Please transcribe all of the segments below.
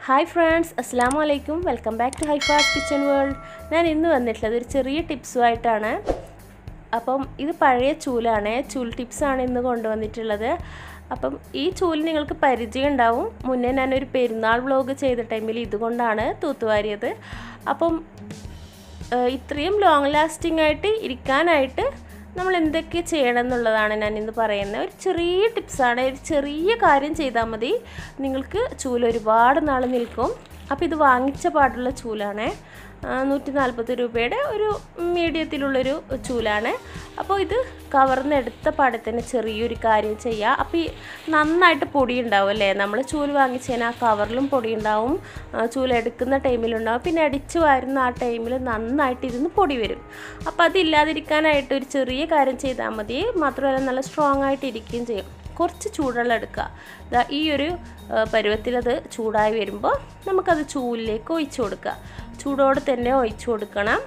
Hi friends, Assalamu alaikum. Welcome back to Haifa's Kitchen World. ഞാൻ ഇന്ന് വന്നിട്ടുള്ളത് ഒരു ചെറിയ ടിപ്സുമായിട്ടാണ്. അപ്പം ഇത് പഴയ ചൂലാണ്. ചൂൽ ടിപ്സ് ആണ് ഇന്ന് കൊണ്ടുവന്നിട്ടുള്ളത്. അപ്പം ഈ ചൂൽ നിങ്ങൾക്ക് പരിചയം ഉണ്ടാവും. മുന്നേ ഞാൻ ഒരു പെരുന്നാൾ വ്ലോഗ് ചെയ്ത ടൈമിൽ ഇതുകൊണ്ടാണ് തൂത്തുവാരിയത്. അപ്പം ഇത്രയും ലോങ് ലാസ്റ്റിംഗ് ആയിട്ട് ഇരിക്കാനായിട്ട് നമ്മൾ എന്തൊക്കെ ചെയ്യണം എന്നുള്ളതാണ് ഞാൻ ഇന്ന് പറയുന്നത്. ഒരു ചെറിയ ടിപ്സാണ്. ഒരു ചെറിയ കാര്യം ചെയ്താൽ മതി, നിങ്ങൾക്ക് ചൂല് ഒരുപാട് നാൾ നിൽക്കും. അപ്പോൾ ഇത് വാങ്ങിച്ച പാടുള്ള ചൂലാണ്. 140 രൂപയുടെ ഒരു മീഡിയത്തിലുള്ളൊരു ചൂലാണ്. അപ്പോൾ ഇത് കവർന്നെടുത്ത പാടത്തിന് ചെറിയൊരു കാര്യം ചെയ്യുക. അപ്പോൾ ഈ നന്നായിട്ട് പൊടി ഉണ്ടാവും അല്ലേ, നമ്മൾ ചൂല് വാങ്ങിച്ച് കഴിഞ്ഞാൽ ആ കവറിലും പൊടി ഉണ്ടാവും, ചൂലെടുക്കുന്ന ടൈമിലുണ്ടാവും, പിന്നെ അടിച്ചു വാരുന്ന ആ ടൈമിൽ നന്നായിട്ട് ഇരുന്ന് പൊടി വരും. അപ്പോൾ അതില്ലാതിരിക്കാനായിട്ട് ഒരു ചെറിയ കാര്യം ചെയ്താൽ മതി. മാത്രമല്ല നല്ല സ്ട്രോങ് ആയിട്ട് ഇരിക്കുകയും ചെയ്യും. കുറച്ച് ചൂടുവെള്ളം എടുക്കുക. ഈ ഒരു പരുവത്തിലത് ചൂടായി വരുമ്പോൾ നമുക്കത് ചൂലിലേക്ക് ഒഴിച്ചു കൊടുക്കുക. ചൂടോടെ തന്നെ ഒഴിച്ചു കൊടുക്കണം.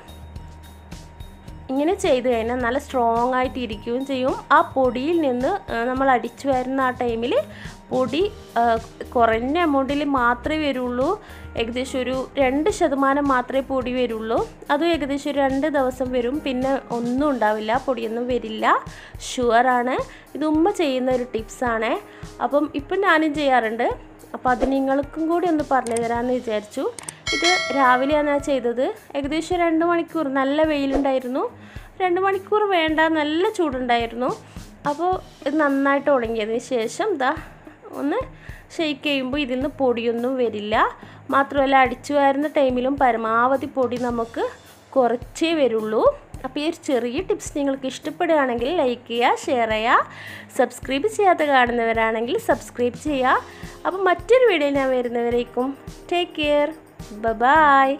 ഇങ്ങനെ ചെയ്ത് കഴിഞ്ഞാൽ നല്ല സ്ട്രോങ് ആയിട്ട് ഇരിക്കുകയും ചെയ്യും. ആ പൊടിയിൽ നിന്ന് നമ്മൾ അടിച്ചു വരുന്ന ആ ടൈമിൽ പൊടി കുറഞ്ഞ എമൗണ്ടിൽ മാത്രമേ വരുള്ളൂ. ഏകദേശം ഒരു 2% മാത്രമേ പൊടി വരുള്ളൂ. അതും ഏകദേശം 2 ദിവസം വരും, പിന്നെ ഒന്നും ഉണ്ടാവില്ല, പൊടിയൊന്നും വരില്ല. ഷുവറാണ്. ഇത് ഉമ്മ ചെയ്യുന്ന ഒരു ടിപ്സാണ്. അപ്പം ഇപ്പം ഞാനും ചെയ്യാറുണ്ട്. അപ്പോൾ അത് നിങ്ങൾക്കും കൂടി ഒന്ന് പറഞ്ഞു തരാമെന്ന് വിചാരിച്ചു. ഇത് രാവിലെയാണ് ഞാൻ ചെയ്തത്. ഏകദേശം 2 മണിക്കൂർ നല്ല വെയിലുണ്ടായിരുന്നു. 2 മണിക്കൂർ വേണ്ട, നല്ല ചൂടുണ്ടായിരുന്നു. അപ്പോൾ ഇത് നന്നായിട്ട് ഉണങ്ങിയതിന് ശേഷം ഒന്ന് ഷെയ്ക്ക് ചെയ്യുമ്പോൾ ഇതിൽ നിന്ന് പൊടിയൊന്നും വരില്ല. മാത്രമല്ല അടിച്ചു വരുന്ന ടൈമിലും പരമാവധി പൊടി നമുക്ക് കുറച്ചേ വരുള്ളൂ. അപ്പോൾ ഈ ഒരു ചെറിയ ടിപ്സ് നിങ്ങൾക്ക് ഇഷ്ടപ്പെടുകയാണെങ്കിൽ ലൈക്ക് ചെയ്യുക, ഷെയർ ചെയ്യുക. സബ്സ്ക്രൈബ് ചെയ്യാതെ കാണുന്നവരാണെങ്കിൽ സബ്സ്ക്രൈബ് ചെയ്യുക. അപ്പോൾ മറ്റൊരു വീഡിയോ ഞാൻ വരുന്നവരേക്കും ടേക്ക് കെയർ. Bye-bye.